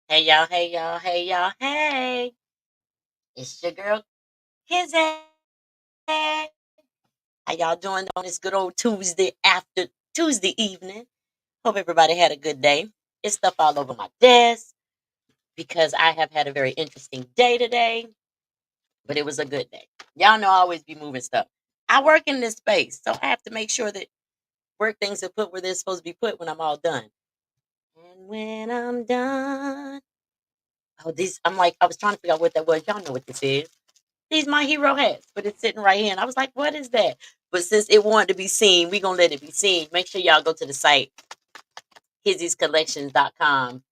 Hey y'all, hey y'all, hey y'all, hey. It's your girl Kizzy. How y'all doing on this good old Tuesday after Tuesday evening? Hope everybody had a good day. It's stuff all over my desk because I have had a very interesting day today, but it was a good day. Y'all know I always be moving stuff. I work in this space, so I have to make sure that work things are put where they're supposed to be put when I'm all done. And when I'm done, oh, these, I'm like, I was trying to figure out what that was. Y'all know what this is. These my hero hats, but it's sitting right here. And I was like, what is that? But since it wanted to be seen, we gonna let it be seen. Make sure y'all go to the site, kizzyscollections.com.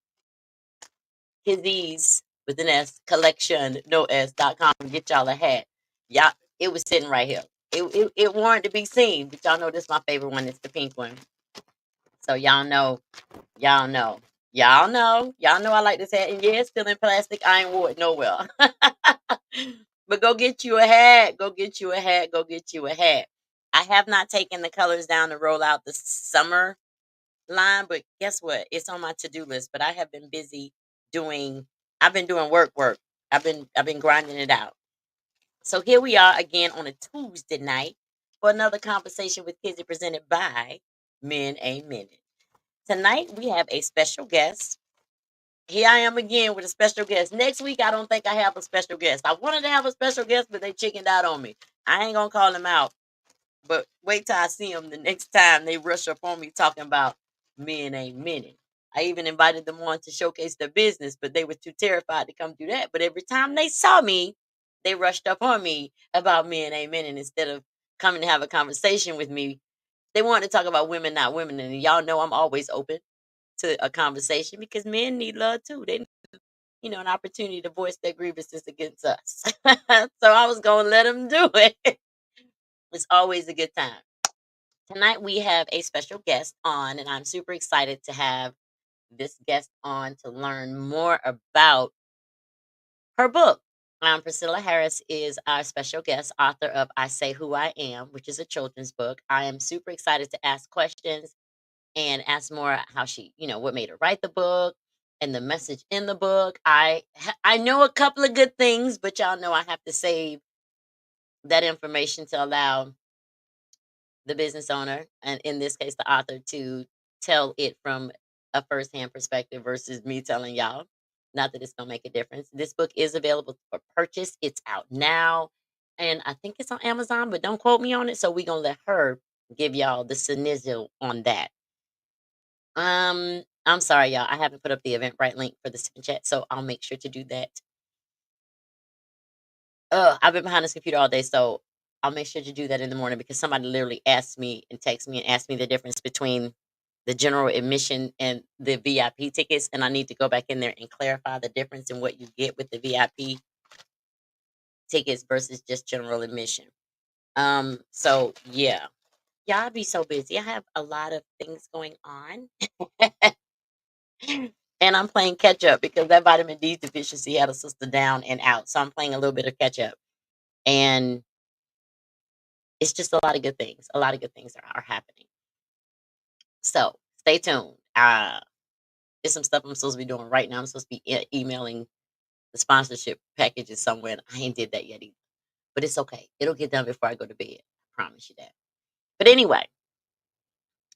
Kizzy's with an S collection, no S.com. Get y'all a hat. Y'all, it was sitting right here. It wanted to be seen, but y'all know this is my favorite one. It's the pink one. So y'all know, y'all know I like this hat. And yeah, it's still in plastic. I ain't wore it nowhere. But go get you a hat. Go get you a hat. Go get you a hat. I have not taken the colors down to roll out the summer line, but guess what? It's on my to-do list. But I have been busy doing I've been doing work. I've been grinding it out. So here we are again on a Tuesday night for another conversation with Kizzy presented by Men Ain't Minute. Tonight we have a special guest. Here I am again with a special guest. Next week, I don't think I have a special guest. I wanted to have a special guest, but they chickened out on me. I ain't gonna call them out, but wait till I see them the next time they rush up on me talking about men ain't many. I even invited them on to showcase their business, but they were too terrified to come do that. But every time they saw me, they rushed up on me about men ain't men, and instead of coming to have a conversation with me, they wanted to talk about women, not women. And y'all know I'm always open to a conversation because men need love too. They an opportunity to voice their grievances against us. So I was going to let them do it. It's always a good time. Tonight we have a special guest on, and I'm super excited to have this guest on to learn more about her book. Priscilla Harris is our special guest, author of I Say Who I Am, which is a children's book. I am super excited to ask questions and ask more how she, what made her write the book and the message in the book. I know a couple of good things, but y'all know I have to save that information to allow the business owner, and in this case the author, to tell it from a first-hand perspective versus me telling y'all. Not that it's gonna make a difference. This book is available for purchase. It's out now, and I think it's on Amazon, but don't quote me on it. So we're gonna let her give y'all the snizzle on that. I'm sorry, y'all. I haven't put up the Eventbrite link for the chat, so I'll make sure to do that. I've been behind this computer all day, so I'll make sure to do that in the morning because somebody literally asked me and texted me and asked me the difference between the general admission and the VIP tickets, and I need to go back in there and clarify the difference in what you get with the VIP tickets versus just general admission. So yeah. Y'all be so busy. I have a lot of things going on. And I'm playing catch up because that vitamin D deficiency had a sister down and out. So I'm playing a little bit of catch up. And it's just a lot of good things. A lot of good things are happening. So stay tuned. There's some stuff I'm supposed to be doing right now. I'm supposed to be emailing the sponsorship packages somewhere. And I ain't did that yet either. But it's okay. It'll get done before I go to bed. I promise you that. But anyway,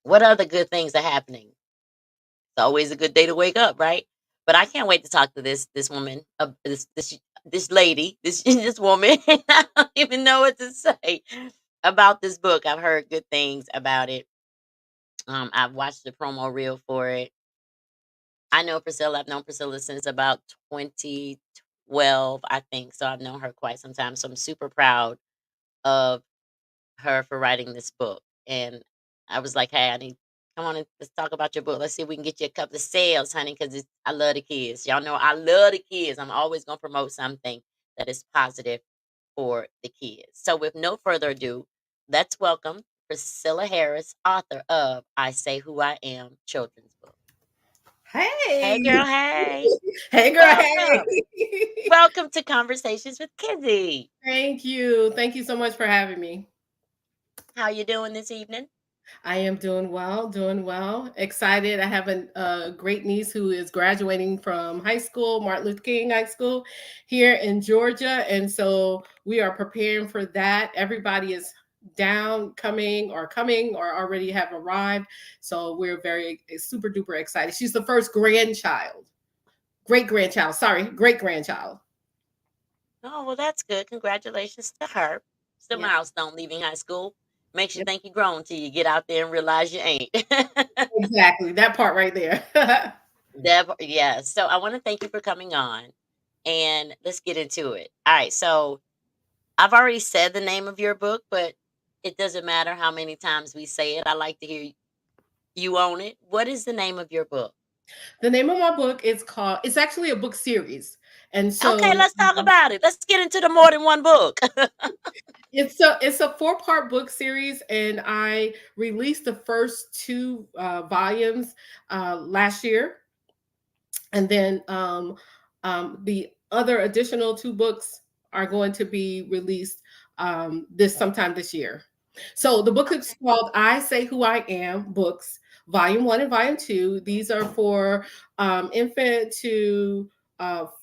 what other good things are happening? It's always a good day to wake up, right? But I can't wait to talk to this woman, this lady, this this woman. I don't even know what to say about this book. I've heard good things about it. I've watched the promo reel for it. I know Priscilla. I've known Priscilla since about 2012, I think. So I've known her quite some time. So I'm super proud of her for writing this book. And I was like, hey, I need come on and let's talk about your book. Let's see if we can get you a couple of sales, honey, because I love the kids. Y'all know I love the kids. I'm always gonna promote something that is positive for the kids. So with no further ado, let's welcome Priscilla Harris, author of I Say Who I Am children's book. Hey Hey. girl, hey. Hey, girl. Welcome. Hey. Welcome to Conversations with Kizzy. Thank you. Thank you so much for having me. How you doing this evening? I am doing well, doing well. Excited. I have a great niece who is graduating from high school, Martin Luther King High School here in Georgia. And so we are preparing for that. Everybody is coming or already have arrived. So we're very super duper excited. She's the first grandchild, great grandchild. Oh, well, that's good. Congratulations to her. It's a Yep. milestone leaving high school. Makes you Yep. think you're grown till you get out there and realize you ain't. Exactly. That part right there. Yeah. So I want to thank you for coming on and let's get into it. All right. So I've already said the name of your book, but it doesn't matter how many times we say it. I like to hear you own it. What is the name of your book? The name of my book is called, it's actually a book series. And Okay, so let's talk about it. Let's get into the more than one book. it's a four-part book series, and I released the first two volumes last year, and then the other additional two books are going to be released this sometime this year. So the book is called "I Say Who I Am" books, Volume One and Volume Two. These are for infant to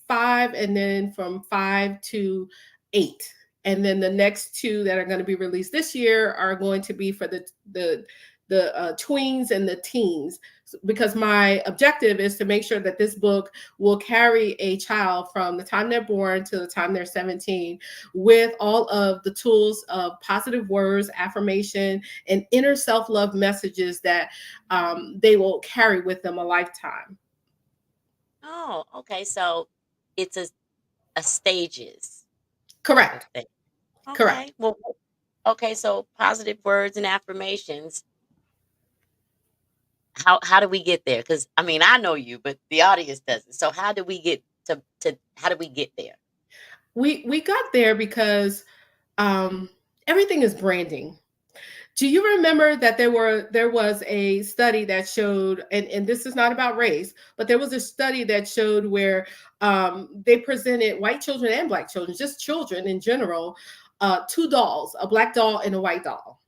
5, and then from 5 to 8. And then the next two that are going to be released this year are going to be for the tweens and the teens, because my objective is to make sure that this book will carry a child from the time they're born to the time they're 17 with all of the tools of positive words, affirmation, and inner self-love messages that they will carry with them a lifetime. Oh, okay. So it's a stages type of Correct. thing. Correct. Okay. Well, okay. So positive words and affirmations. How do we get there? Because I mean, I know you, but the audience doesn't. So how do we get to how do we get there? We got there because um, everything is branding. Do you remember that there was a study that showed, and this is not about race, but there was a study that showed where they presented white children and black children, just children in general, two dolls, a black doll and a white doll.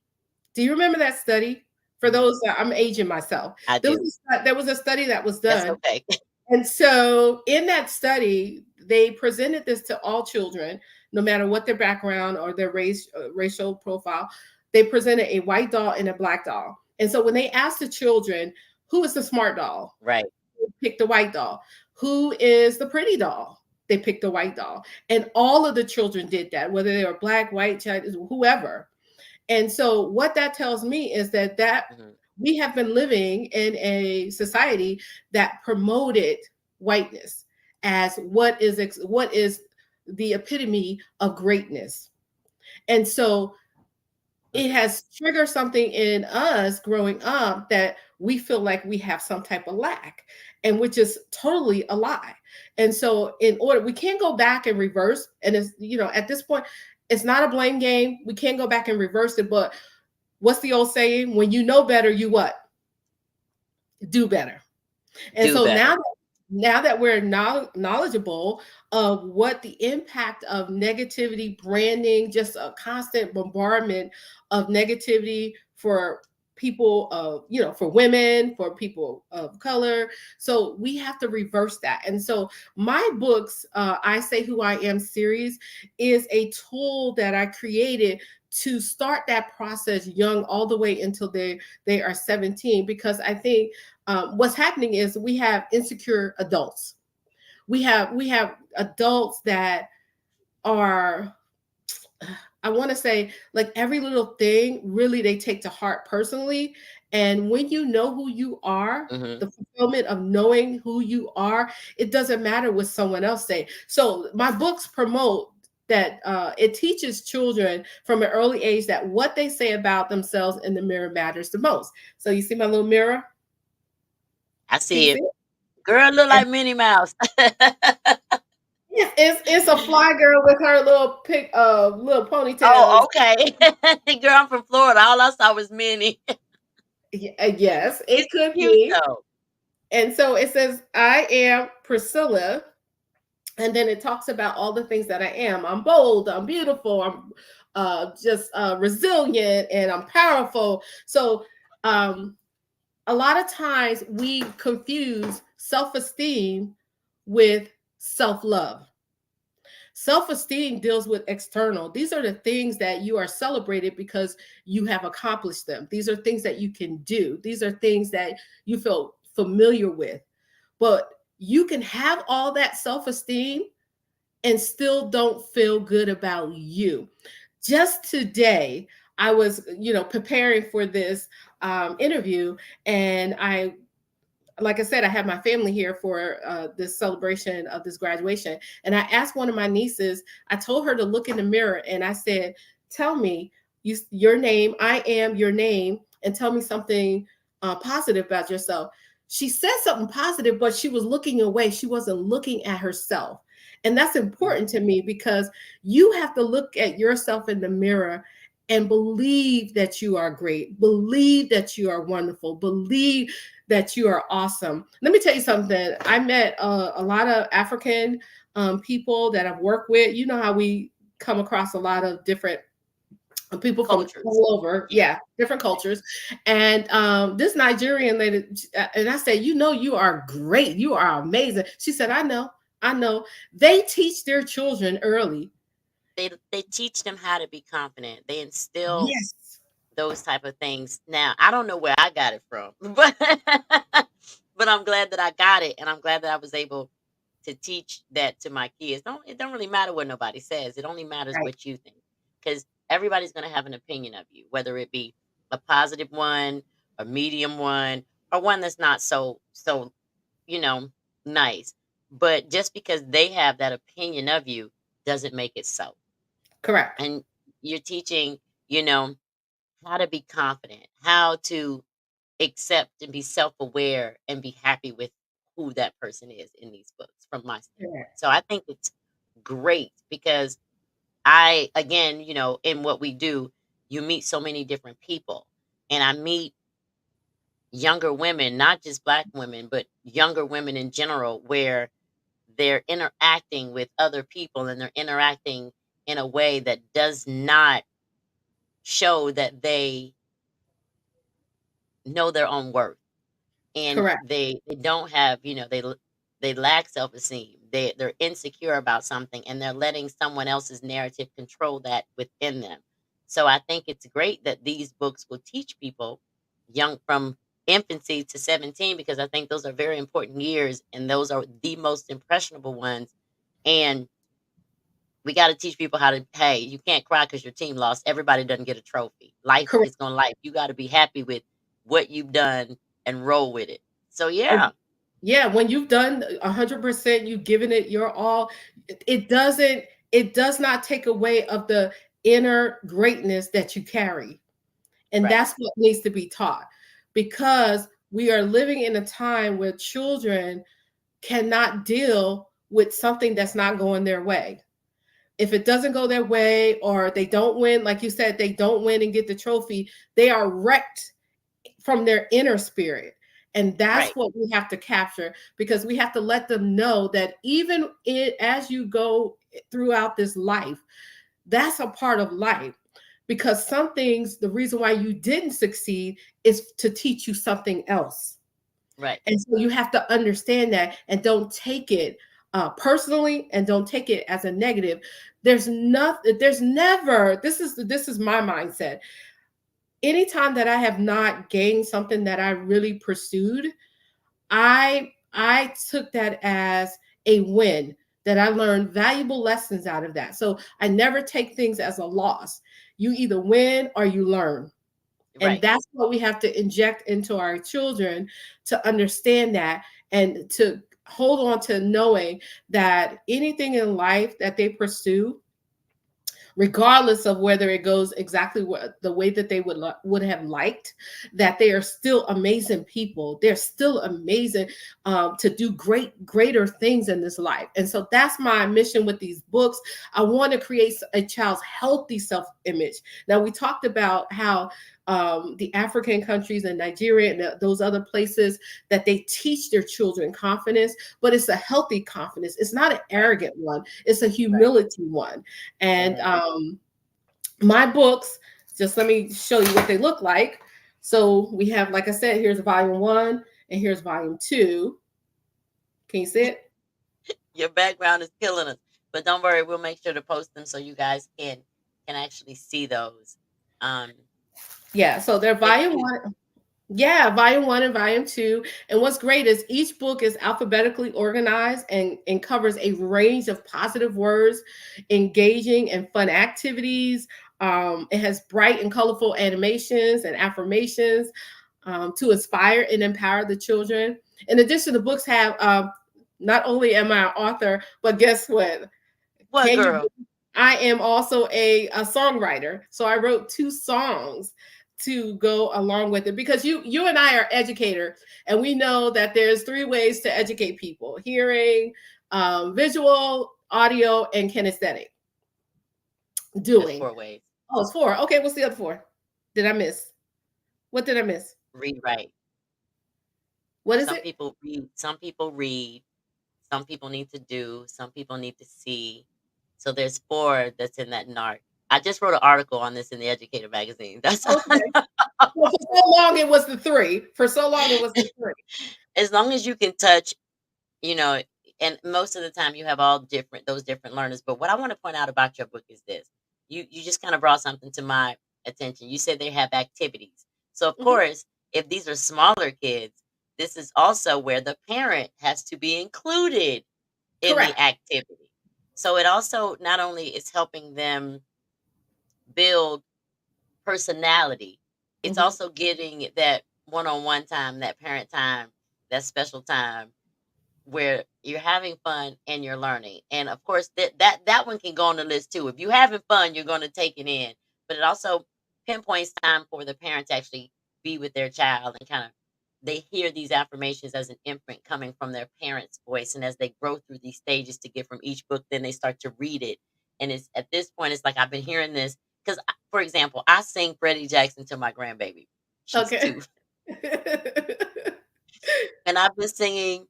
Do you remember that study? For Mhm. those that, I'm aging myself, I do. there was a study that was That's done, okay. and so in that study, they presented this to all children, no matter what their background or their racial profile. They presented a white doll and a black doll. And so when they asked the children, who is the smart doll? Right. They picked the white doll. Who is the pretty doll? They picked the white doll. And all of the children did that, whether they were black, white, Chinese, whoever. And so what that tells me is that Mhm. we have been living in a society that promoted whiteness as what is the epitome of greatness. And so it Mhm. has triggered something in us growing up that we feel like we have some type of lack, and which is totally a lie. And so in order, we can't go back and reverse, and it's, at this point, it's not a blame game. We can't go back and reverse it, but what's the old saying? When you know better, you what? Do better. And Do so better. now that we're knowledgeable of what the impact of negativity, branding, just a constant bombardment of negativity for people of, for women, for people of color. So we have to reverse that. And so my books, I Say Who I Am series, is a tool that I created to start that process young all the way until they are 17, because I think what's happening is we have insecure adults. We have adults that are, I want to say, like, every little thing really they take to heart personally. And when you know who you are, Mhm. the fulfillment of knowing who you are, it doesn't matter what someone else say. So my books promote that, it teaches children from an early age that what they say about themselves in the mirror matters the most. So you see my little mirror? I Can you see see it. it? Girl look like Minnie Mouse. It's a fly girl with her little Oh, ponytails. okay. Girl, I'm from Florida. All I saw was Minnie. Yes, It's it could cute be. though. And so it says, I am Priscilla. And then it talks about all the things that I am. I'm bold, I'm beautiful, I'm just resilient, and I'm powerful. So Um, a lot of times we confuse self-esteem with self-love. Self-esteem deals with external. These are the things that you are celebrated because you have accomplished them. These are things that you can do. These are things that you feel familiar with. But you can have all that self-esteem and still don't feel good about you. Just today, I was, preparing for this interview, and like I said, I have my family here for this celebration of this graduation. And I asked one of my nieces, I told her to look in the mirror and I said, tell me your name, I am your name, and tell me something positive about yourself. She said something positive, but she was looking away. She wasn't looking at herself. And that's important to me because you have to look at yourself in the mirror and believe that you are great, believe that you are wonderful, believe that you are awesome. Let me tell you something. I met a lot of African people that I've worked with. You know how we come across a lot of different people from Cultures. all over, yeah, different cultures. And this Nigerian lady, and I said, you are great, you are amazing. She said, I know. They teach their children early. They teach them how to be confident. They instill Yes, those type of things. Now, I don't know where I got it from, but I'm glad that I got it, and I'm glad that I was able to teach that to my kids. It don't really matter what nobody says. It only matters right, what you think, because everybody's going to have an opinion of you, whether it be a positive one, a medium one, or one that's not so you know nice. But just because they have that opinion of you doesn't make it so. correct, And you're teaching, you know, how to be confident, how to accept and be self-aware and be happy with who that person is in these books from my standpoint. correct, So I think it's great because I, again, in what we do, you meet so many different people. And I meet younger women, not just Black women, but younger women in general, where they're interacting with other people and they're interacting in a way that does not show that they know their own worth, and correct. they don't have, they lack self-esteem, they're insecure about something, and they're letting someone else's narrative control that within them. So I think it's great that these books will teach people young, from infancy to 17, because I think those are very important years and those are the most impressionable ones. And we got to teach people how to, hey, you can't cry because your team lost. Everybody doesn't get a trophy. Life Correct. is going to life. You got to be happy with what you've done and roll with it. So yeah. Yeah, when you've done 100%, you've given it your all, it doesn't, it does not take away of the inner greatness that you carry. And Right. that's what needs to be taught, because we are living in a time where children cannot deal with something that's not going their way. If it doesn't go their way, or they don't win, like you said, they don't win and get the trophy, they are wrecked from their inner spirit. And that's Right. what we have to capture, because we have to let them know that even as you go throughout this life, that's a part of life. Because some things, the reason why you didn't succeed is to teach you something else. Right. And so you have to understand that, and don't take it personally, and don't take it as a negative. There's never, this is my mindset. Anytime that I have not gained something that I really pursued, I took that as a win, that I learned valuable lessons out of that. So I never take things as a loss. You either win or you learn. And Right. that's what we have to inject into our children, to understand that, and to hold on to knowing that anything in life that they pursue, regardless of whether it goes exactly the way that they would have liked, that they are still amazing people. They're still amazing, to do greater things in this life. And so that's my mission with these books. I want to create a child's healthy self-image. Now, we talked about how the African countries and Nigeria and those other places, that they teach their children confidence, but it's a healthy confidence. It's not an Right. arrogant one. It's a Right. humility one. And Mhm. my books, just let me show you what they look like. So we have, like I said, here's volume 1 and here's volume 2. Can you see it? Your background is killing us. But don't worry, we'll make sure to post them so you guys can actually see those. Um, Yeah, so they're they're volume cute. 1. Yeah, volume 1 and volume 2. And what's great is each book is alphabetically organized and covers a range of positive words, engaging and fun activities. It has bright and colorful animations and affirmations to inspire and empower the children. In addition, the books have not only am I an author, but guess what? What Can you? girl? I am also a songwriter. So I wrote 2 songs to go along with it because you and I are educators, and we know that there's 3 ways to educate people: hearing, visual, audio, and kinesthetic. There's Doing. 4 ways. Oh, it's 4. Okay, what's the other 4? Did I miss? What did I miss? Read, write. What is Some it? people read. Some people read. Some people need to do. Some people need to see. So there's 4 that's in that NARC. I just wrote an article on this in the Educator magazine. That's how I Okay. know. Well, for so long it was the 3. For so long it was the 3. As long as you can touch, you know, and most of the time you have all different those different learners. But what I want to point out about your book is this. You just kind of brought something to my attention. You said they have activities. So of Mhm. course, if these are smaller kids, this is also where the parent has to be included in the Correct. activity. So it also not only is helping them build personality, it's Mhm. also getting that one-on-one time, that parent time, that special time where you're having fun and you're learning. And of course, that one can go on the list too. If you're having fun, you're going to take it in. But it also pinpoints time for the parent to actually be with their child and kind of they hear these affirmations as an infant coming from their parents' voice. And as they grow through these stages to get from each book, then they start to read it. And it's at this point, it's like I've been hearing this because, for example, I sing Freddie Jackson to my grandbaby. She's Okay. 2, and I've been singing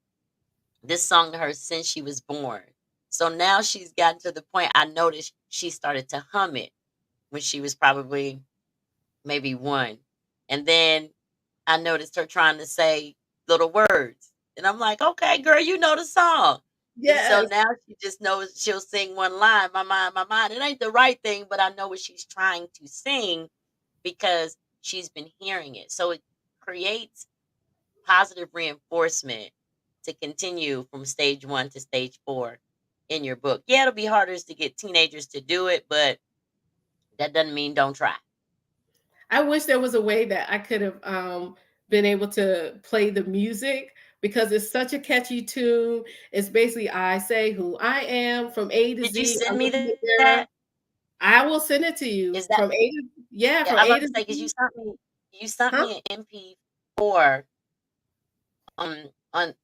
this song to her since she was born. So now she's gotten to the point I noticed she started to hum it when she was probably maybe 1. And then I noticed her trying to say little words. And I'm like, okay, girl, you know the song. And so Yes. now she just knows she'll sing one line, my mind, my mind. It ain't the right thing, but I know what she's trying to sing because she's been hearing it. So it creates positive reinforcement to continue from stage 1 to stage 4 in your book. Yeah, it'll be harder to get teenagers to do it, but that doesn't mean don't try. I wish there was a way that I could have been able to play the music because it's such a catchy tune. It's basically I say who I am from A to Did you Z. I send me live in the that? era. I will send it to you Is that from A to, yeah, yeah, from I'm A about to to say because Z. you sent Huh? me an MP4 on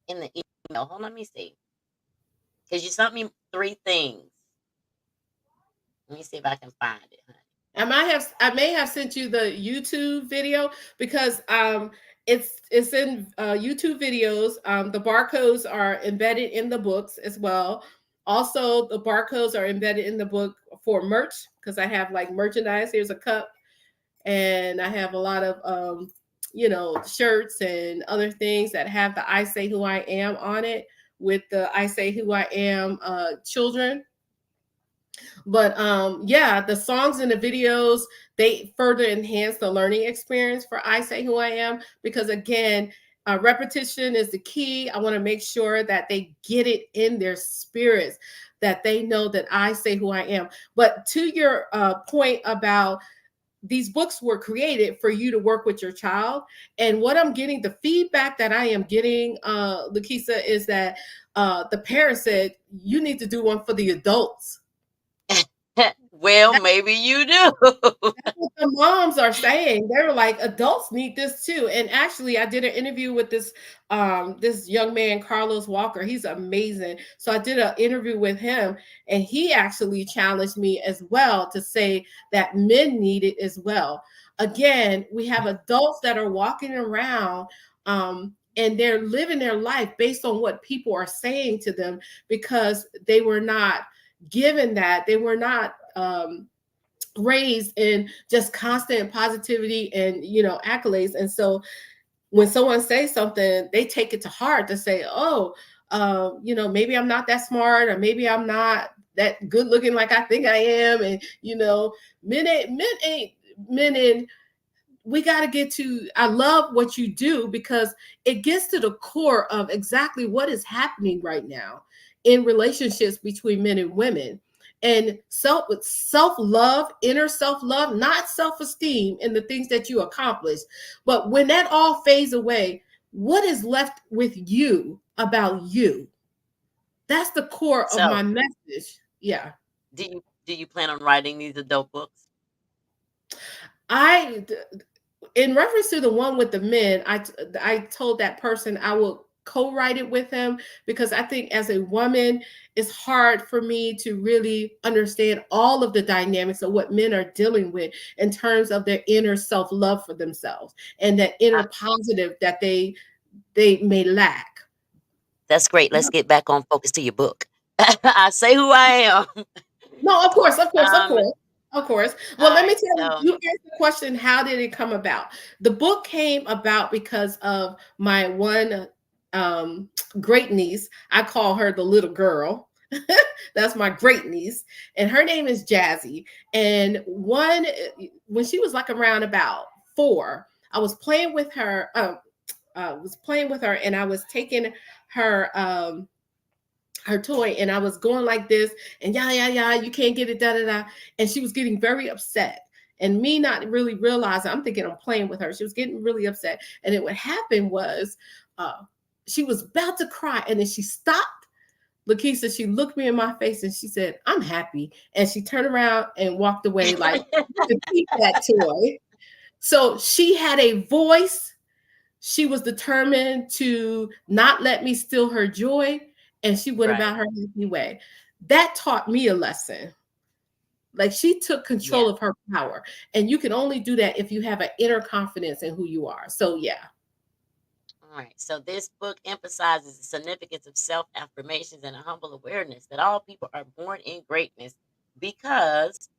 in the email. Hold on, let me see. Because you sent me 3 things. Let me see if I can find it, honey. I may have sent you the YouTube video because it's in YouTube videos. The barcodes are embedded in the books as well. Also, the barcodes are embedded in the book for merch because I have like merchandise. Here's a cup, and I have a lot of shirts and other things that have the "I Say Who I Am" on it with the "I Say Who I Am" children. But yeah, the songs and the videos, they further enhance the learning experience for I Say Who I Am because again, repetition is the key. I want to make sure that they get it in their spirits, that they know that I say who I am. But to your point about these books were created for you to work with your child, and what I'm getting, the feedback that I am getting, Lakeisha, is that the parents said you need to do one for the adults. Well, maybe you do. What the moms are saying. They were like, adults need this too. And actually, I did an interview with this young man, Carlos Walker. He's amazing. So I did an interview with him, and he actually challenged me as well to say that men need it as well. Again, we have adults that are walking around and they're living their life based on what people are saying to them because they were not given that. They were not raised in just constant positivity and, accolades. And so when someone says something, they take it to heart to say, oh, maybe I'm not that smart, or maybe I'm not that good looking like I think I am. And, men ain't men in we got to get to, I love what you do because it gets to the core of exactly what is happening right now in relationships between men and women. And self love, inner self love, not self esteem in the things that you accomplish. But when that all fades away, what is left with you about you? That's the core of So, my message. Yeah. do you plan on writing these adult books? I in reference to the one with the men, I told that person I will co-write it with him because I think as a woman, it's hard for me to really understand all of the dynamics of what men are dealing with in terms of their inner self-love for themselves and that I, inner positive that they may lack. that's great. Let's get back on focus to your book. I say who I am. No, of course, of course, of Um, course, of course. all Well, let me right. tell you, So, you asked the question, how did it come about? The book came about because of my one um, great niece. I call her the little girl. That's my great niece, and her name is Jazzy. And when she was like around about 4, I was playing with her. And I was taking her. Her toy and I was going like this and yeah, you can't get it, da da da. And she was getting very upset. And me not really realizing, I'm thinking I'm playing with her. She was getting really upset. And then what happened was she was about to cry and then she stopped. Lakeisha, she looked me in my face and she said, I'm happy. And she turned around and walked away like to keep that toy. So she had a voice. She was determined to not let me steal her joy, and she went right. about her happy way. That taught me a lesson. Like she took Yeah. control of her power, and you can only do that if you have an inner confidence in who you are. So yeah. All right. So this book emphasizes the significance of self-affirmations and a humble awareness that all people are born in greatness because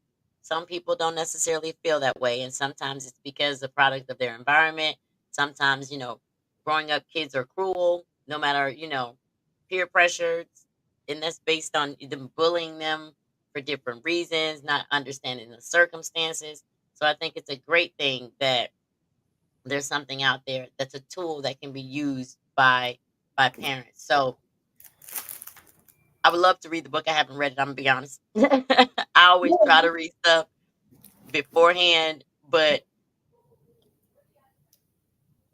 some people don't necessarily feel that way. And sometimes it's because the product of their environment. Sometimes, growing up kids are cruel, no matter, peer pressures. And that's based on them bullying them for different reasons, not understanding the circumstances. So I think it's a great thing that there's something out there that's a tool that can be used by parents. So I would love to read the book. I haven't read it. I'm gonna be honest. I always try to read stuff beforehand, but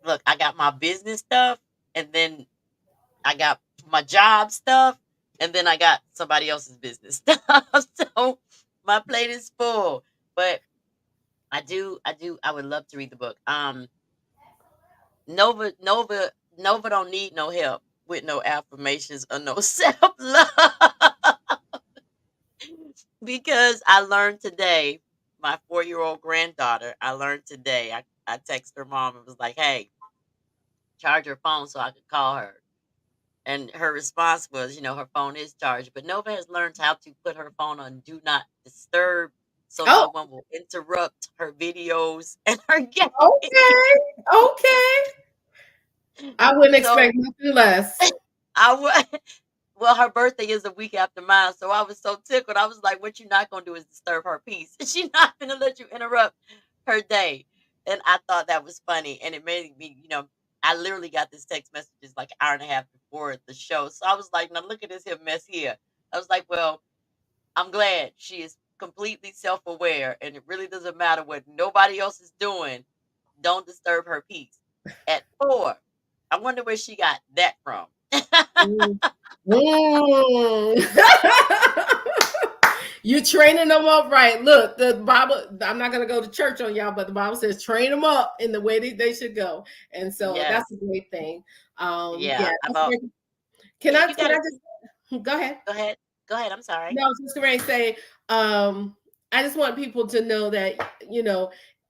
look, I got my business stuff, and then I got my job stuff, and then I got somebody else's business stuff. So my plate is full. But I would love to read the book. Nova don't need no help with no affirmations or no self love because I learned today. My 4-year-old granddaughter, I learned today. I texted her mom and was like, "Hey, charge her phone so I could call her." And her response was, her phone is charged, but Nova has learned how to put her phone on do not disturb so no Oh, one will interrupt her videos and her game. okay. Okay. I wouldn't So expect nothing less. I would. Well, her birthday is a week after mine, so I was so tickled. I was like, "What you're not gonna do is disturb her peace. She's not gonna let you interrupt her day." And I thought that was funny, and it made me, I literally got this text messages like an hour and a half before the show. So I was like, "Now look at this here mess here." I was like, "Well, I'm glad she is completely self-aware, and it really doesn't matter what nobody else is doing. Don't disturb her peace." At 4, I wonder where she got that from. Mm. Mm. You training them up right. Look, the Bible, I'm not going to go to church on y'all, but the Bible says train them up in the way that they should go. And so Yes. that's a great thing. Yeah, Yeah. I thought Can I, you can I gotta just, go ahead. go ahead. Go ahead, I'm sorry. No, I was just going to say, I just want people to know that,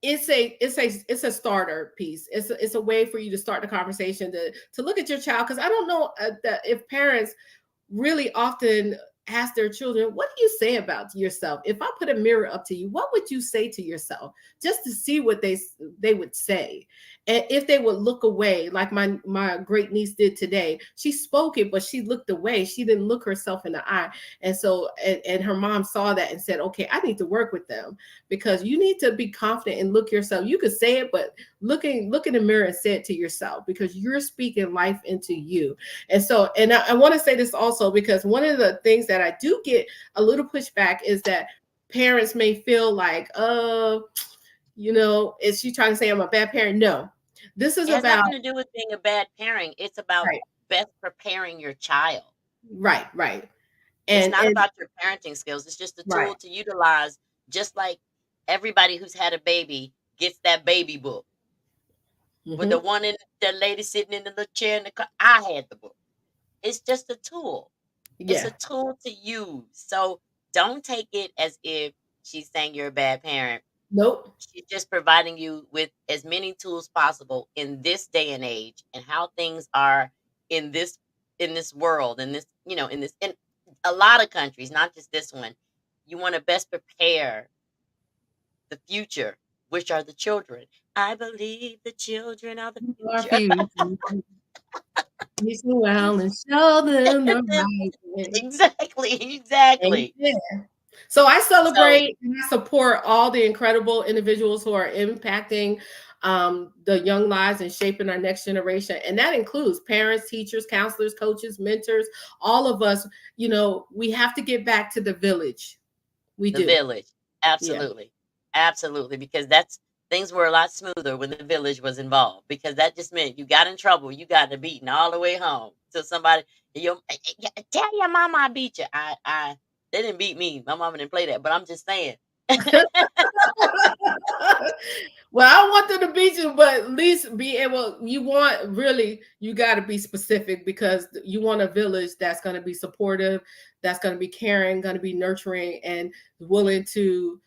it's a starter piece. It's a way for you to start the conversation to look at your child. Cause I don't know that if parents really often ask their children, what do you say about yourself? If I put a mirror up to you, what would you say to yourself? Just to see what they would say. And if they would look away, like my great niece did today, she spoke it, but she looked away. She didn't look herself in the eye. And so, and her mom saw that and said, okay, I need to work with them, because you need to be confident and look yourself. You could say it, but look in the mirror and say it to yourself, because you're speaking life into you. And so, and I want to say this also, because one of the things that I do get a little pushback is that parents may feel like, is she trying to say I'm a bad parent? No, this is It has about, nothing to do with being a bad parent. It's about right, best preparing your child. right, It's not and about your parenting skills. It's just a right. tool to utilize, just like everybody who's had a baby gets that baby book. But the Hmm. one in the lady sitting in the little chair in the car, I had the book. It's just a tool. It's Yeah. a tool to use. So don't take it as if she's saying you're a bad parent. Nope. She's just providing you with as many tools possible in this day and age, and how things are in this world, in this, in a lot of countries, not just this one. You want to best prepare the future, which are the children. I believe the children are the Our future. future. Teach them well and show them the right way. Exactly, exactly. Amen. So I So celebrate and I support all the incredible individuals who are impacting the young lives and shaping our next generation. And that includes parents, teachers, counselors, coaches, mentors, all of us. We have to get back to the village. We the do. village. Yeah. Absolutely. Absolutely. Because that's things were a lot smoother when the village was involved. Because that just meant you got in trouble, you got the beating all the way home. So somebody, tell your mama I beat you. They didn't beat me. My mama didn't play that, but I'm just saying. Well, I want them to beat you, but at least be able. You got to be specific, because you want a village that's going to be supportive, that's going to be caring, going to be nurturing, and willing to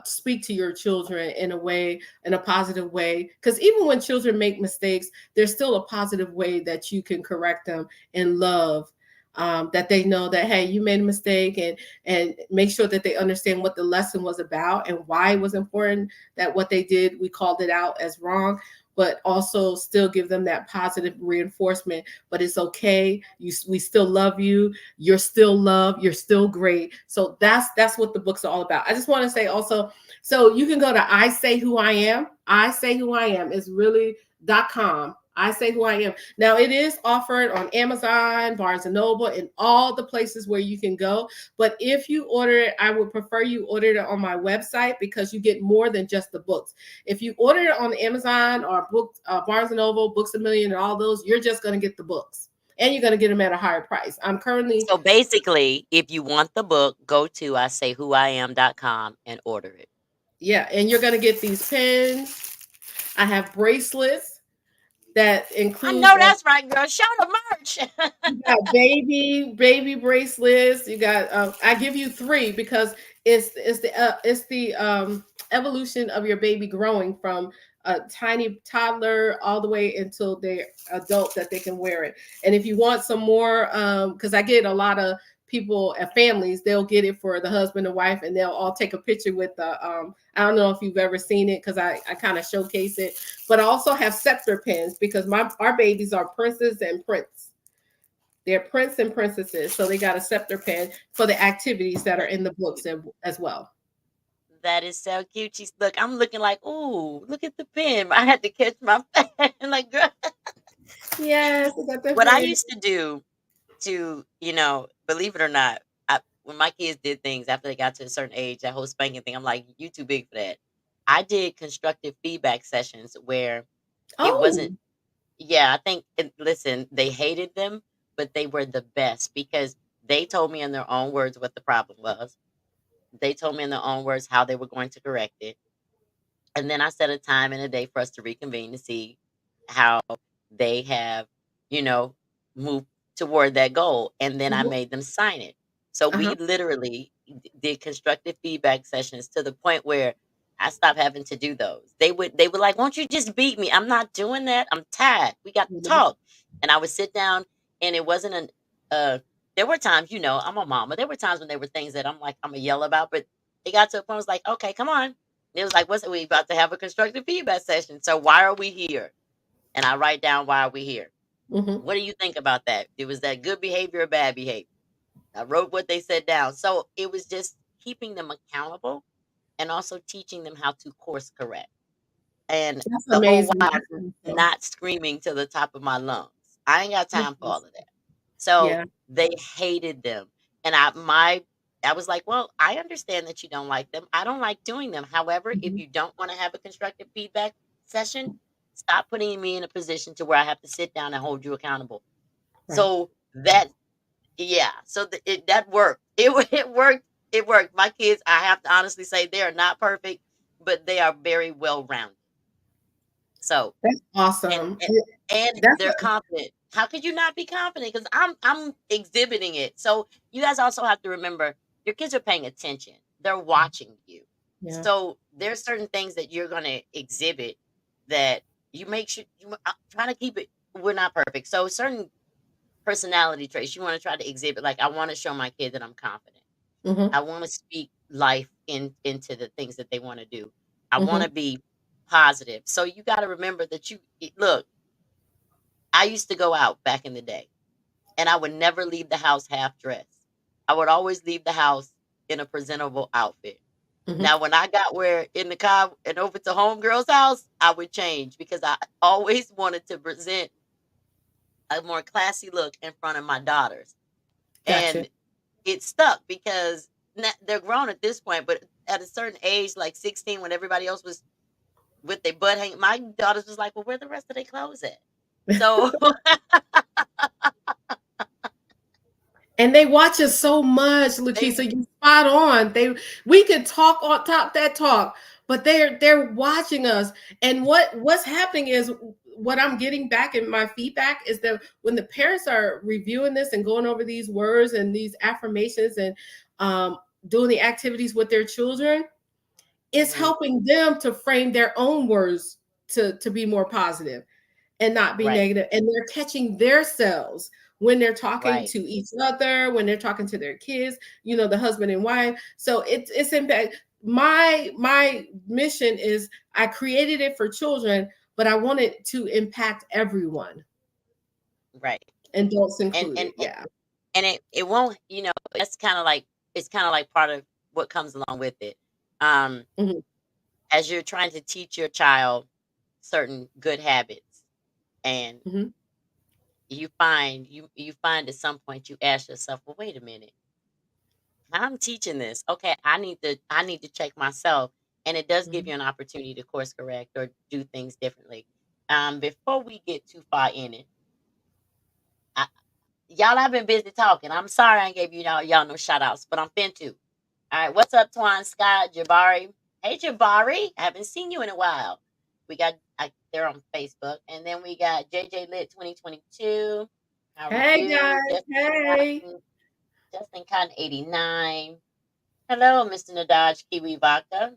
speak to your children in a positive way. Because even when children make mistakes, there's still a positive way that you can correct them in love. That they know that, hey, you made a mistake, and make sure that they understand what the lesson was about and why it was important, that what they did, we called it out as wrong, but also still give them that positive reinforcement. But it's okay. We still love you. You're still loved. You're still great. So that's what the books are all about. I just want to say also, so you can go to I Say Who I Am. I Say Who I Am is really.com. I Say Who I Am. Now it is offered on Amazon, Barnes and Noble, and all the places where you can go. But if you order it, I would prefer you order it on my website, because you get more than just the books. If you order it on Amazon or Barnes and Noble, Books a Million, and all those, you're just going to get the books, and you're going to get them at a higher price. I'm currently, So basically, if you want the book, go to isaywhoiam.com and order it. yeah, and you're going to get these pins. I have bracelets that I includes know that's right, girl. Show the merch. you got baby bracelets. You got I give you three, because it's the evolution of your baby growing from a tiny toddler all the way until they're adult, that they can wear it. And if you want some more, because I get a lot of people at families, they'll get it for the husband and wife, and they'll all take a picture with the I don't know if you've ever seen it, because I kind of showcase it. But I also have scepter pins, because our babies are princes and prince. They're prince and princesses, so they got a scepter pin for the activities that are in the books as well. That is so cute. Look, I'm looking like, ooh, look at the pen. I had to catch my like, girl. Yes, I got that What I pin. used to do to, believe it or not, when my kids did things after they got to a certain age, that whole spanking thing, I'm like, you too big for that. I did constructive feedback sessions where it wasn't. Oh, Yeah, I think. Listen, they hated them, but they were the best because they told me in their own words what the problem was. They told me in their own words how they were going to correct it. And then I set a time and a day for us to reconvene to see how they have, you know, moved toward that goal. And then I mhm, made them sign it. So uh-huh. we literally did constructive feedback sessions to the point where I stopped having to do those. They were like, "Won't you just beat me?" I'm not doing that. I'm tired. We got to talk. And I would sit down, and it wasn't an there were times, I'm a mama. There were times when there were things that I'm like, I'm gonna yell about, but it got to a point. I was like, okay, come on. It was like, what's it? We about to have a constructive feedback session. So why are we here? And I write down why are we here. Mm-hmm. What do you think about that? It was that good behavior or bad behavior? I wrote what they said down. So it was just keeping them accountable and also teaching them how to course correct. And That's the whole amazing. while That's wonderful. not screaming to the top of my lungs. I ain't got time for all Yes. of that. So Yeah. they hated them. And I was like, well, I understand that you don't like them. I don't like doing them. However, if Mhm. you don't want to have a constructive feedback session, stop putting me in a position to where I have to sit down and hold you accountable. Right. So that, yeah, so that worked. It worked. It worked. My kids, I have to honestly say, they are not perfect, but they are very well rounded. So That's and awesome. and, and That's they're confident. How could you not be confident? Because I'm exhibiting it. So you guys also have to remember your kids are paying attention. They're watching you. yeah. So there's certain things that you're gonna exhibit that you make sure you try to keep it. We're not perfect. So certain personality traits you want to try to exhibit. Like I want to show my kid that I'm confident. Mm-hmm. I want to speak life into the things that they want to do. I want Mm-hmm. to be positive. So you got to remember that look, I used to go out back in the day and I would never leave the house half dressed. I would always leave the house in a presentable outfit. Mm-hmm. Now, when I got where in the car and over to homegirl's house, I would change because I always wanted to present a more classy look in front of my daughters. Gotcha. And it stuck because they're grown at this point, but at a certain age, like 16, when everybody else was with their butt hanging, my daughters was like, well, where the rest of their clothes at? So And they watch us so much, they Lakeisha. You spot on. We could talk on top that talk, but they're watching us. And what's happening is what I'm getting back in my feedback is that when the parents are reviewing this and going over these words and these affirmations and doing the activities with their children, it's Mhm. helping them to frame their own words to be more positive and not be Right, negative. And they're catching their selves when they're talking right, to each other, when they're talking to their kids, the husband and wife. So it's impact. My mission is I created it for children, but I want it to impact everyone, right. adults And included. and and, Yeah. and it won't, that's kind of like it's kind of like part of what comes along with it. Um, Mhm, as you're trying to teach your child certain good habits, and mhm, you find at some point you ask yourself, well, wait a minute, I'm teaching this. Okay, I need to check myself, and it does give mhm. you an opportunity to course correct or do things differently. Before we get too far in it, I, y'all, I've been busy talking. I'm sorry I ain't gave y'all no shout outs, but I'm fin to. All right, what's up, Twan, Scott, Jabari? Hey, Jabari, I haven't seen you in a while. We got they're on Facebook, and then we got JJ Lit 2022. How are Hey you, guys. Hey. Justin Cotton 89. Hello, Mr. Nadaj Kiwi Vodka.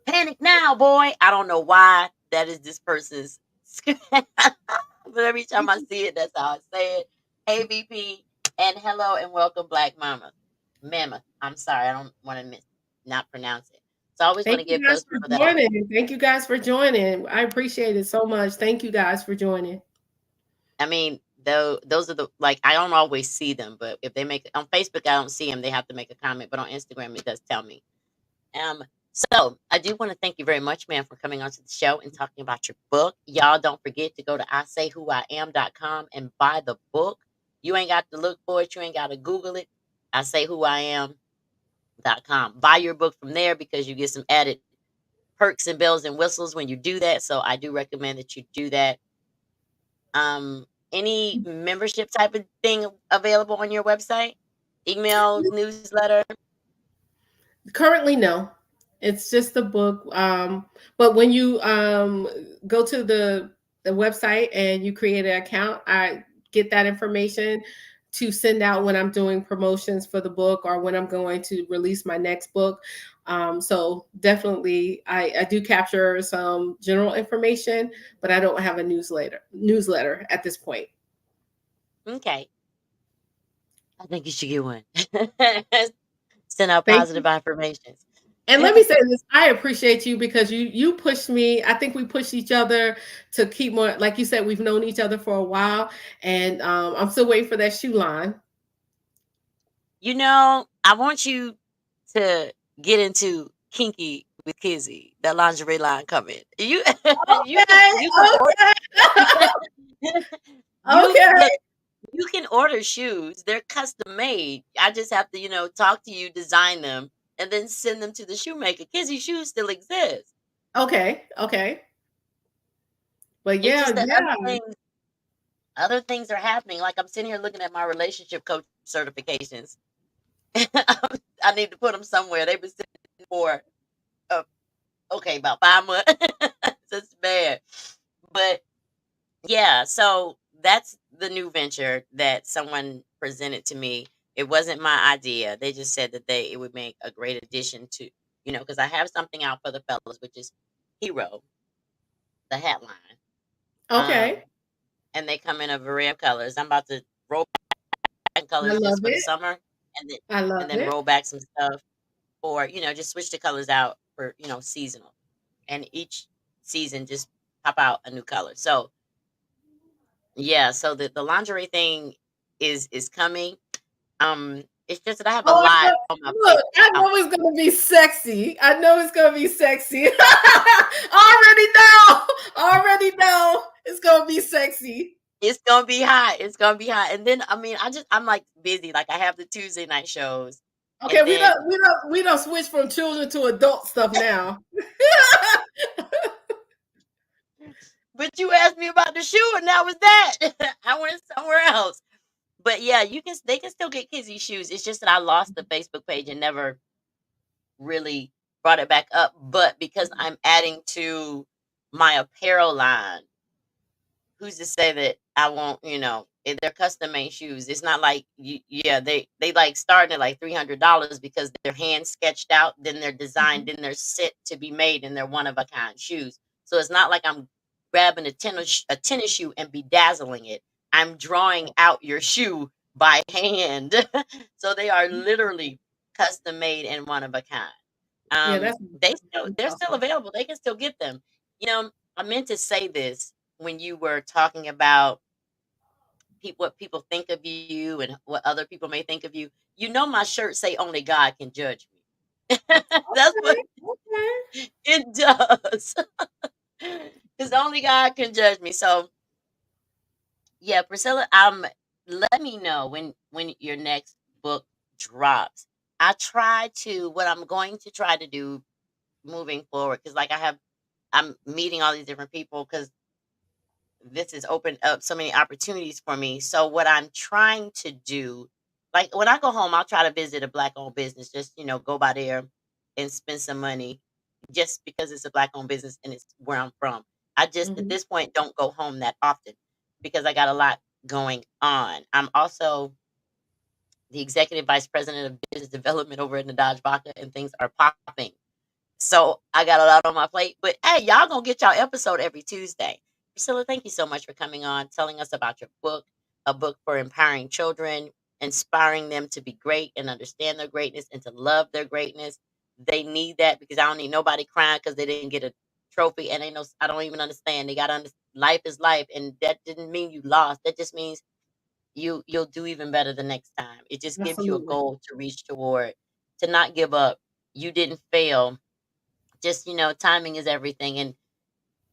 Panic now, boy. I don't know why that is this person's. But every time I see it, that's how I say it. Hey, VP, and hello and welcome, Black Mama. Mammoth. I'm sorry, I don't want to not pronounce it. So I always want Thank to you give guys those for people that are. joining. Thank you guys for joining. I appreciate it so much. Thank you guys for joining. I mean, though those are the like I don't always see them, but if they make on Facebook, I don't see them. They have to make a comment, but on Instagram, it does tell me. So I do want to thank you very much, man, for coming onto the show and talking about your book. Y'all don't forget to go to isaywhoiam.com and buy the book. You ain't got to look for it. You ain't got to Google it. isaywhoiam.com. Buy your book from there because you get some added perks and bells and whistles when you do that. So I do recommend that you do that. Any membership type of thing available on your website? Email, newsletter? Currently, no. It's just a book. But when you go to the website and you create an account, I get that information to send out when I'm doing promotions for the book or when I'm going to release my next book. So definitely, I do capture some general information, but I don't have a newsletter at this point. Okay. I think you should get one. Send out Thank positive you. affirmations. And let me say this, I appreciate you because you pushed me. I think we pushed each other to keep more, like you said, we've known each other for a while, and I'm still waiting for that shoe line. You know, I want you to get into kinky with Kizzy. That lingerie line coming. You Okay, you can order you okay, look, you can order shoes. They're custom made. I just have to, talk to you, design them, and then send them to the shoemaker. Kizzy shoes still exist. okay, okay. But It's just yeah, that yeah, other things are happening. Like I'm sitting here looking at my relationship coach certifications. I need to put them somewhere. They've been sitting for uh, okay, about 5 months. It's bad. But yeah, so that's the new venture that someone presented to me. It wasn't my idea. They just said that it would make a great addition to, because I have something out for the fellas, which is Hero, the hat line. okay. And they come in a array of colors. I'm about to roll back I colors love just for the it. summer, and then I love it. roll back some stuff, or just switch the colors out for seasonal, and each season just pop out a new color. So yeah, so the lingerie thing is coming. It's just that I have a Oh, I lot know. on my plate. Look, I Um, know it's gonna be sexy. I know it's gonna be sexy. Already know. Already know it's gonna be sexy. it's gonna be hot. It's gonna be hot. And then I'm like busy. Like I have the Tuesday night shows, Okay, and then we don't switch from children to adult stuff now. but you asked me about the shoe, and that was that. I went somewhere else. But yeah, they can still get Kizzy shoes. It's just that I lost the Facebook page and never really brought it back up. But because I'm adding to my apparel line, who's to say that I won't, if they're custom made shoes. It's not like yeah, they like starting at like $300 because they're hand sketched out, then they're designed, then they're set to be made, and they're one of a kind shoes. So it's not like I'm grabbing a tennis shoe and bedazzling it. I'm drawing out your shoe by hand. So they are literally custom made and one of a kind. Yeah, that's They're still awesome. available. They can still get them. I meant to say this when you were talking about what people think of you and what other people may think of you. My shirt say only God can judge me. That's what Okay, okay. it does. Because only God can judge me. So yeah, Priscilla, let me know when your next book drops. What I'm going to try to do moving forward, because I'm meeting all these different people because this has opened up so many opportunities for me. So what I'm trying to do, like when I go home, I'll try to visit a black owned business, just go by there and spend some money just because it's a black owned business and it's where I'm from. I just at Mhm. this point don't go home that often because I got a lot going on. I'm also the executive vice president of business development over in the Dodge Baca, and things are popping. So I got a lot on my plate. But hey, y'all gonna get y'all episode every Tuesday. Priscilla, thank you so much for coming on, telling us about your book, a book for empowering children, inspiring them to be great and understand their greatness and to love their greatness. They need that because I don't need nobody crying because they didn't get a trophy, and I don't even understand. They gotta understand life is life, and that didn't mean you lost. That just means you'll do even better the next time. It just gives you a Absolutely. goal to reach toward, to not give up. You didn't fail, just timing is everything, and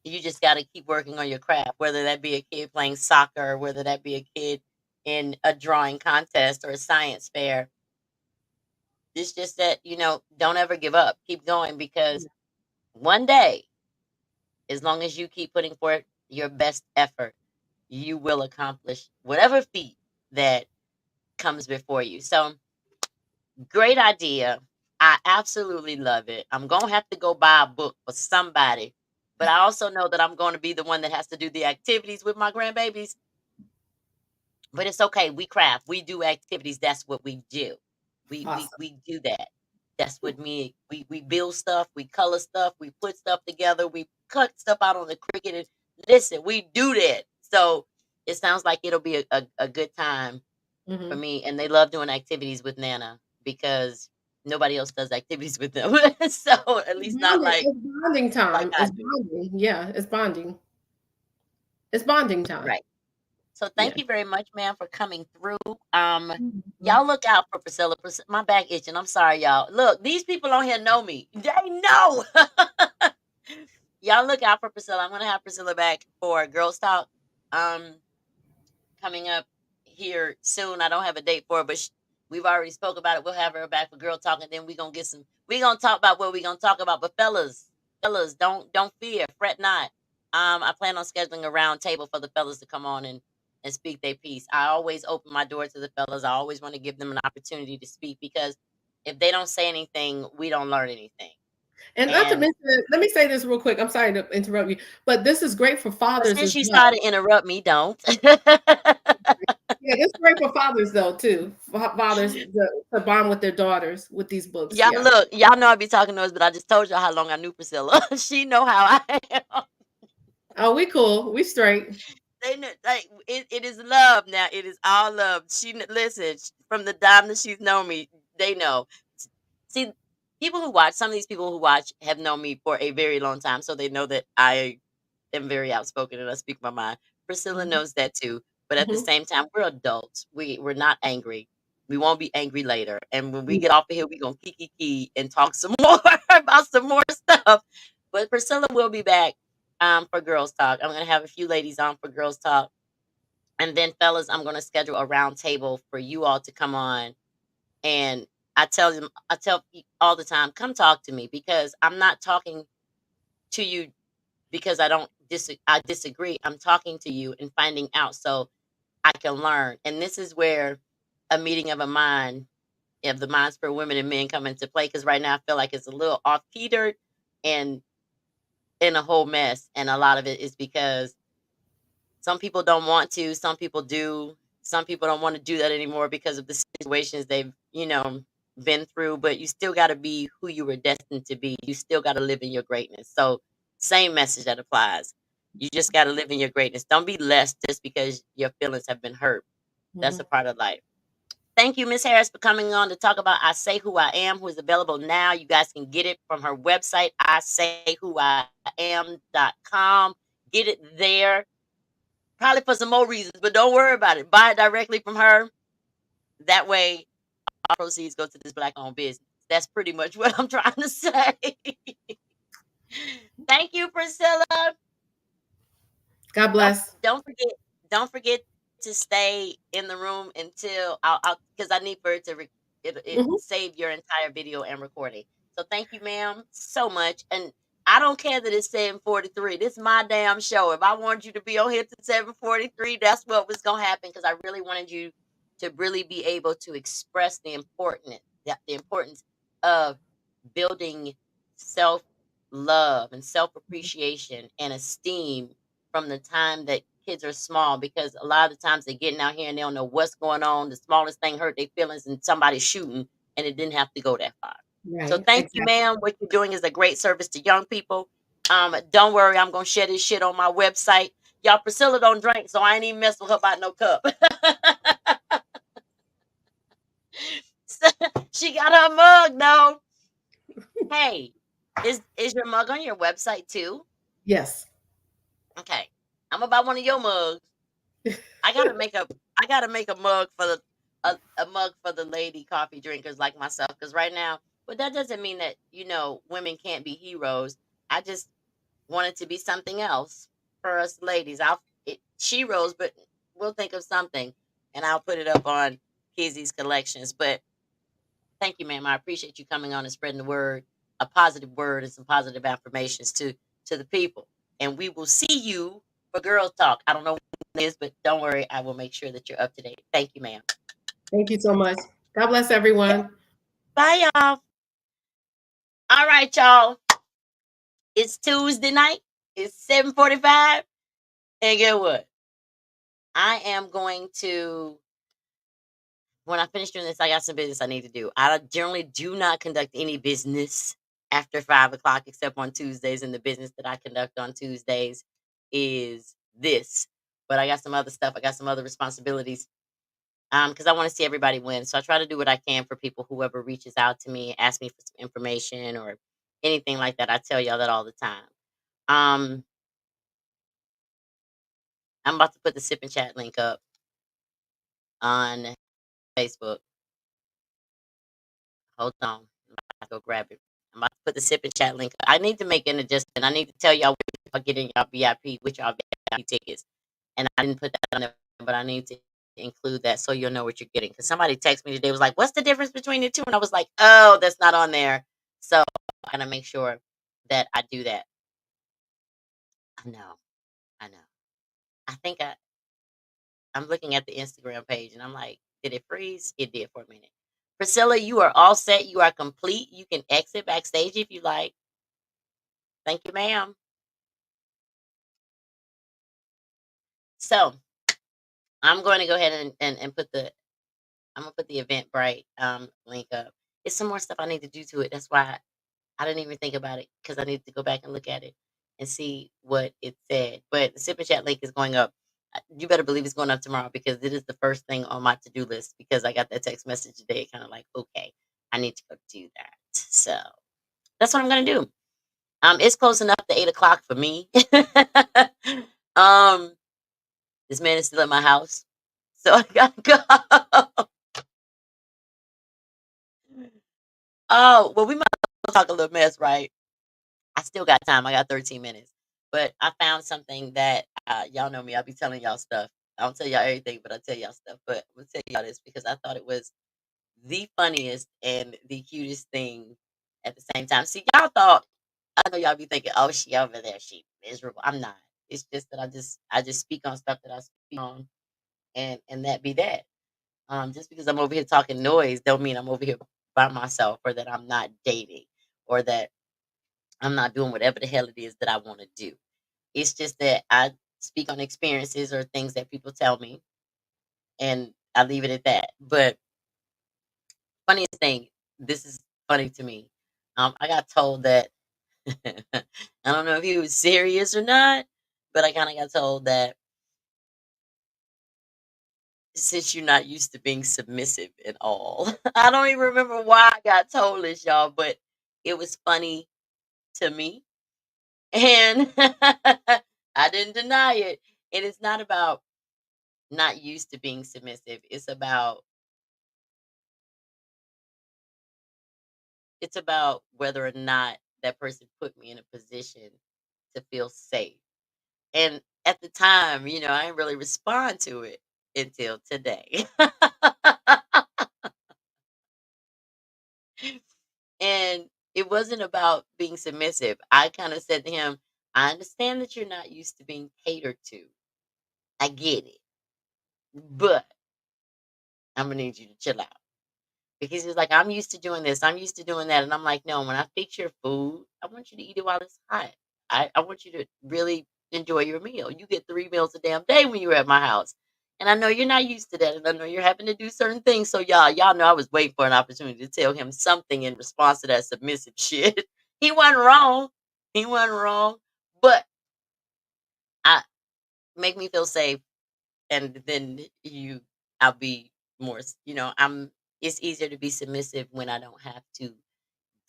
you just got to keep working on your craft, whether that be a kid playing soccer, or whether that be a kid in a drawing contest or a science fair. It's just that don't ever give up, keep going, because one day, as long as you keep putting forth your best effort, you will accomplish whatever feat that comes before you. So great idea. I absolutely love it. I'm going to have to go buy a book for somebody, but I also know that I'm going to be the one that has to do the activities with my grandbabies. But it's okay. We craft, we do activities. That's what we do. Awesome. We do that. That's what we build stuff, we color stuff, we put stuff together, we cut stuff out on the cricket. And listen, we do that. So it sounds like it'll be a good time for Mhm. me, and they love doing activities with Nana because nobody else does activities with them. So at least not It's bonding like time. I It's do. bonding. Yeah, it's bonding. It's bonding time. Right. So Yeah. thank you very much, ma'am, for coming through. Mhm. Y'all look out for Priscilla. My back itching. I'm sorry, y'all. Look, these people on here know me. They know. Y'all look out for Priscilla. I'm gonna have Priscilla back for Girls Talk. Um, coming up here soon. I don't have a date for it, but we've already spoke about it. We'll have her back for Girl Talk, and then we're gonna get some. We're gonna talk about what we're gonna talk about. But fellas, don't fear, fret not. I plan on scheduling a round table for the fellas to come on and speak their piece. I always open my door to the fellas. I always want to give them an opportunity to speak because if they don't say anything, we don't learn anything. And not to And mention, let me say this real quick. I'm sorry to interrupt you, but this is great for but fathers since as you well. started to interrupt me, don't. Yeah, this is great for fathers though too. For fathers to bond with their daughters with these books. Y'all Yeah. look, y'all know I be talking noise, but I just told y'all how long I knew Priscilla. She know how I am. Oh, we cool. We straight. They know, like it is love now. It is all love. Listen from the time that she's known me. They know. See, people who watch some of these people who watch have known me for a very long time, so they know that I am very outspoken and I speak my mind. Priscilla Mhm. knows that too. But at the Mhm. same time, we're adults. We're not angry. We won't be angry later. And when we Mm. get off of here, we're gonna kiki and talk some more about some more stuff. But Priscilla will be back for Girls Talk. I'm gonna have a few ladies on for Girls Talk. And then fellas, I'm gonna schedule a round table for you all to come on. And I tell all the time, come talk to me because I'm not talking to you because I disagree. I'm talking to you and finding out so I can learn. And this is where a meeting of a mind, of the minds for women and men come into play. Because right now I feel like it's a little off teetered and in a whole mess. And a lot of it is because some people don't want to, some people do. Some people don't want to do that anymore because of the situations they've, been through, but you still got to be who you were destined to be. You still got to live in your greatness. So, same message that applies. You just got to live in your greatness. Don't be less just because your feelings have been hurt. That's a Mhm. part of life. Thank you, Miss Harris, for coming on to talk about I Say Who I Am, who is available now. You guys can get it from her website, isaywhoiam.com. Get it there. Probably for some more reasons, but don't worry about it. Buy it directly from her. That way, all proceeds go to this black-owned business. That's pretty much what I'm trying to say. Thank you, Priscilla. God Don't bless. don't forget don't forget to stay in the room until I'll because I need for it to it Mhm. save your entire video and recording. So thank you, ma'am, so much. And I don't care that it's 7:43. This is my damn show. If I wanted you to be on here to 7:43, that's what was gonna happen because I really wanted you to really be able to express the importance of building self love and self appreciation and esteem from the time that kids are small because a lot of the times they're getting out here and they don't know what's going on. The smallest thing hurt their feelings and somebody's shooting and it didn't have to go that far. So Right. thank you, Exactly. ma'am. What you're doing is a great service to young people. Don't worry, I'm gonna share this shit on my website. Y'all, Priscilla don't drink, so I ain't even mess with her about no cup. She got her mug though. Hey, is your mug on your website too? Yes. Okay. I'm about one of your mugs. I gotta make a mug for a mug for the lady coffee drinkers like myself. Because right now, but that doesn't mean that women can't be heroes. I just want it to be something else for us ladies. She rose, but we'll think of something, and I'll put it up on Kizzy's collections. But thank you, ma'am. I appreciate you coming on and spreading the word, a positive word, and some positive affirmations to the people. And we will see you for Girls Talk. I don't know when it is, but don't worry. I will make sure that you're up to date. Thank you, ma'am. Thank you so much. God bless Yeah. everyone. Bye, y'all. All right, y'all. It's Tuesday night. It's 7:45. And get what? I am going to when I finish doing this, I got some business I need to do. I generally do not conduct any business after 5 o'clock except on Tuesdays. And the business that I conduct on Tuesdays is this. But I got some other stuff. I got some other responsibilities because I want to see everybody win. So I try to do what I can for people, whoever reaches out to me, ask me for some information or anything like that. I tell y'all that all the time. Um, I'm about to put the sip and chat link up on Facebook. Hold on. I'm about to go grab it. I'm about to put the sip and chat link up. I need to make an adjustment. I need to tell y'all if I get in y'all VIP, with y'all VIP tickets. And I didn't put that on there, but I need to include that so you'll know what you're getting. Because somebody texted me today, was like, "What's the difference between the two?" And I was like, "Oh, that's not on there." So I'm gonna make sure that I do that. I know, I know. I think I'm looking at the Instagram page and I'm like, did it freeze? It did for a minute. Priscilla, you are all set. You are complete. You can exit backstage if you like. Thank you, ma'am. So I'm going to go ahead and put the I'm gonna put the Eventbrite link up. It's some more stuff I need to do to it. That's why I didn't even think about it because I need to go back and look at it and see what it said. But the Sip and Chat link is going up. You better believe it's going up tomorrow because it is the first thing on my to do list because I got that text message today. Kind of like, okay, I need to go do that. So that's what I'm gonna do. It's close enough to 8 o'clock for me. um, this man is still at my house, so I gotta go. Oh, well, we might talk a little mess, right? I still got time. I got 13 minutes. But I found something that y'all know me. I'll be telling y'all stuff. I don't tell y'all everything, but I tell y'all stuff. But I'm gonna tell y'all this because I thought it was the funniest and the cutest thing at the same time. See, y'all thought I know y'all be thinking, oh, she over there, she miserable. I'm not. It's just that I just speak on stuff that I speak on, and that be that. Just because I'm over here talking noise, don't mean I'm over here by myself, or that I'm not dating, or that I'm not doing whatever the hell it is that I want to do. It's just that I speak on experiences or things that people tell me, and I leave it at that. But funniest thing, this is funny to me. I got told that I don't know if he was serious or not, but I kind of got told that since you're not used to being submissive at all, I don't even remember why I got told this, y'all, but it was funny to me, and I didn't deny it. And it's not about not used to being submissive. It's about whether or not that person put me in a position to feel safe. And at the time, I didn't really respond to it until today. And it wasn't about being submissive. I kind of said to him, I understand that you're not used to being catered to. I get it. But I'm going to need you to chill out. Because he's like, I'm used to doing this. I'm used to doing that. And I'm like, no, when I fix your food, I want you to eat it while it's hot. I want you to really enjoy your meal. You get 3 meals a damn day when you're at my house. And I know you're not used to that. And I know you're having to do certain things. So y'all know I was waiting for an opportunity to tell him something in response to that submissive shit. He wasn't wrong. He wasn't wrong. But I make me feel safe. And then I'll be more, it's easier to be submissive when I don't have to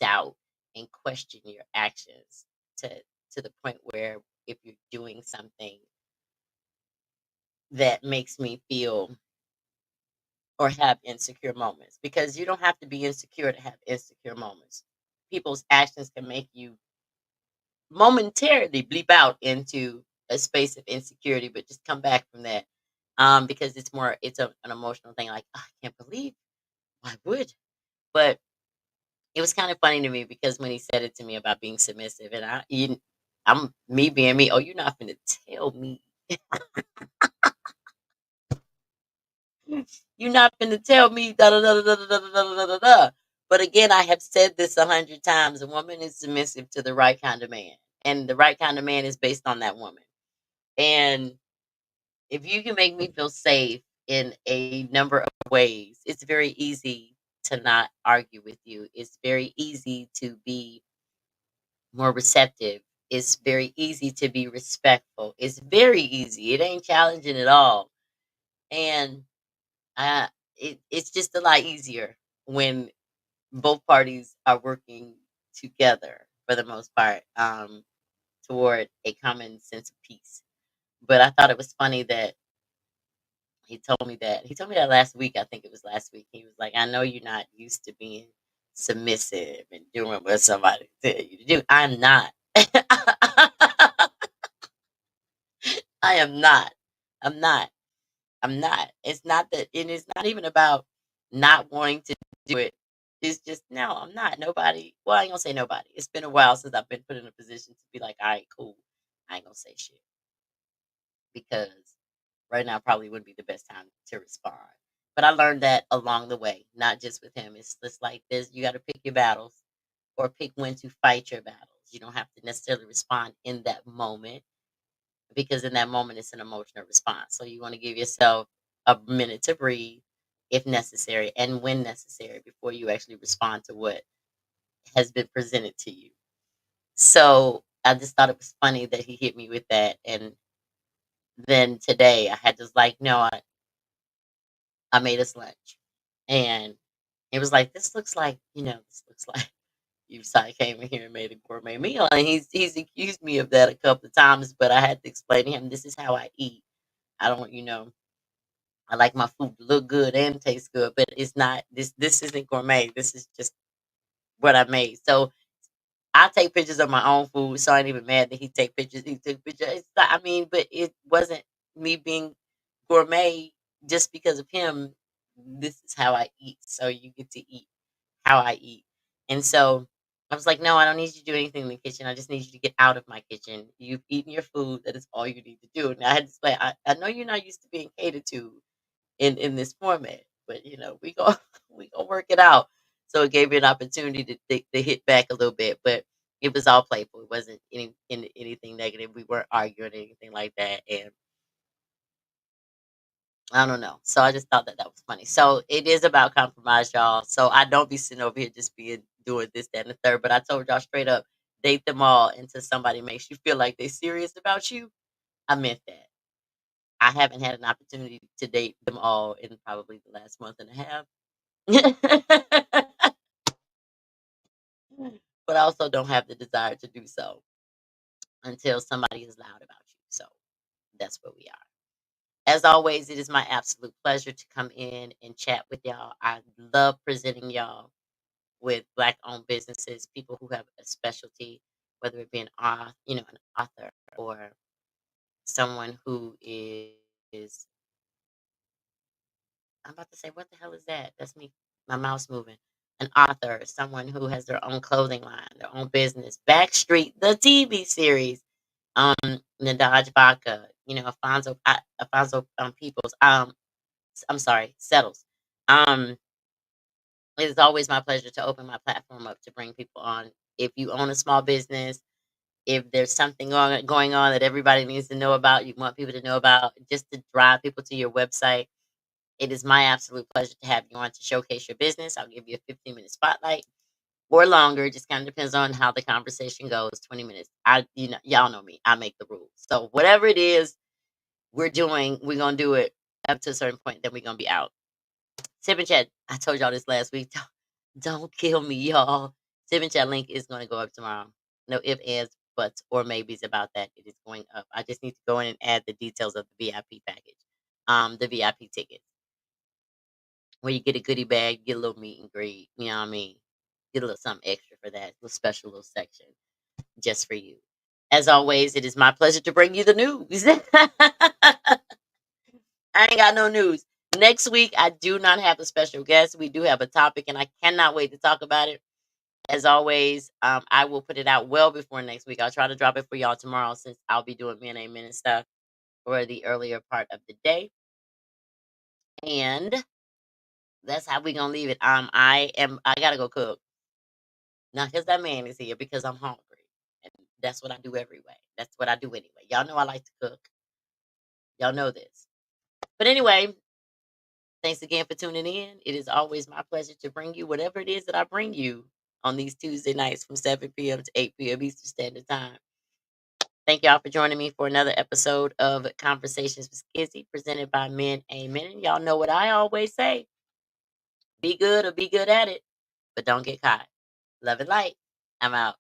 doubt and question your actions to to the point where if you're doing something that makes me feel or have insecure moments, because you don't have to be insecure to have insecure moments. People's actions can make you momentarily bleep out into a space of insecurity, but just come back from that, because it's an emotional thing, like, "Oh, I can't believe I would." But it was kind of funny to me because when he said it to me about being submissive, and I'm me being me. Oh, you're not gonna tell me. You're not gonna tell me da da da da da da da da da da. But again, I have said this 100 times. A woman is submissive to the right kind of man, and the right kind of man is based on that woman. And if you can make me feel safe in a number of ways, it's very easy to not argue with you. It's very easy to be more receptive. It's very easy to be respectful. It's very easy. It ain't challenging at all. And It's just a lot easier when both parties are working together for the most part, toward a common sense of peace. But I thought it was funny that he told me that last week. I think it was last week. He was like, "I know you're not used to being submissive and doing what somebody tell you to do. I'm not. I am not. I'm not. I'm not. It's not that, and it's not even about not wanting to do it. It's just no, I'm not. Nobody. Well, I ain't gonna say nobody. It's been a while since I've been put in a position to be like, all right, cool. I ain't gonna say shit because right now probably wouldn't be the best time to respond. But I learned that along the way, not just with him. It's just like this: you got to pick your battles, or pick when to fight your battles. You don't have to necessarily respond in that moment because in that moment it's an emotional response. So you want to give yourself a minute to breathe if necessary and when necessary before you actually respond to what has been presented to you. So I just thought it was funny that he hit me with that. And then today I had to like, no, I made us lunch. And it was like, this looks like you decided came in here and made a gourmet meal. And he's accused me of that a couple of times, but I had to explain to him this is how I eat. I don't, I like my food to look good and taste good, but it's not this isn't gourmet. This is just what I made. So I take pictures of my own food, so I ain't even mad that he take pictures. He took pictures. It's not, I mean, but it wasn't me being gourmet just because of him. This is how I eat, so you get to eat how I eat. And so I was like, no, I don't need you to do anything in the kitchen. I just need you to get out of my kitchen. You've eaten your food. That is all you need to do. And I had to say, I know you're not used to being catered to in this format. But we go we gonna work it out. So it gave me an opportunity to hit back a little bit, but it was all playful. It wasn't anything negative. We weren't arguing or anything like that, and I don't know. So I just thought that was funny. So it is about compromise, y'all. So I don't be sitting over here just being doing this, that, and the third. But I told y'all straight up, date them all until somebody makes you feel like they're serious about you. I meant that. I haven't had an opportunity to date them all in probably the last month and a half. But I also don't have the desire to do so until somebody is loud about you. So that's where we are. As always, it is my absolute pleasure to come in and chat with y'all. I love presenting y'all with Black owned businesses, people who have a specialty, whether it be an author or someone who is I'm about to say, what the hell is that? That's me, my mouse moving. An author, someone who has their own clothing line, their own business. Backstreet, the TV series. Nadaj Baca, Alfonso Peoples. I'm sorry, Settles. Um, it is always my pleasure to open my platform up to bring people on. If you own a small business, if there's something going on that everybody needs to know about, you want people to know about, just to drive people to your website, it is my absolute pleasure to have you on to showcase your business. I'll give you a 15-minute spotlight or longer. It just kind of depends on how the conversation goes. 20 minutes. Y'all know me. I make the rules. So whatever it is we're doing, we're gonna do it up to a certain point. Then we're gonna be out. Sip and chat. I told y'all this last week. Don't kill me, y'all. Sip and chat link is gonna go up tomorrow. No if, ands, buts, or maybes about that. It is going up. I just need to go in and add the details of the VIP package. The VIP ticket where you get a goodie bag, get a little meet and greet, you know what I mean? Get a little something extra for that, little special little section just for you. As always, it is my pleasure to bring you the news. I ain't got no news. Next week, I do not have a special guest. We do have a topic, and I cannot wait to talk about it. As always, I will put it out well before next week. I'll try to drop it for y'all tomorrow since I'll be doing men and minute stuff for the earlier part of the day. And that's how we gonna leave it. I gotta go cook. Not because that man is here, because I'm hungry. And that's what I do every way. That's what I do anyway. Y'all know I like to cook. Y'all know this. But anyway, thanks again for tuning in. It is always my pleasure to bring you whatever it is that I bring you on these Tuesday nights from 7 p.m. to 8 p.m. Eastern Standard Time. Thank y'all for joining me for another episode of Conversations with Kizzy, presented by Men Amen. And y'all know what I always say: be good or be good at it, but don't get caught. Love and light. I'm out.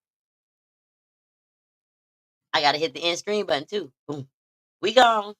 I gotta hit the end screen button too. Boom. We gone.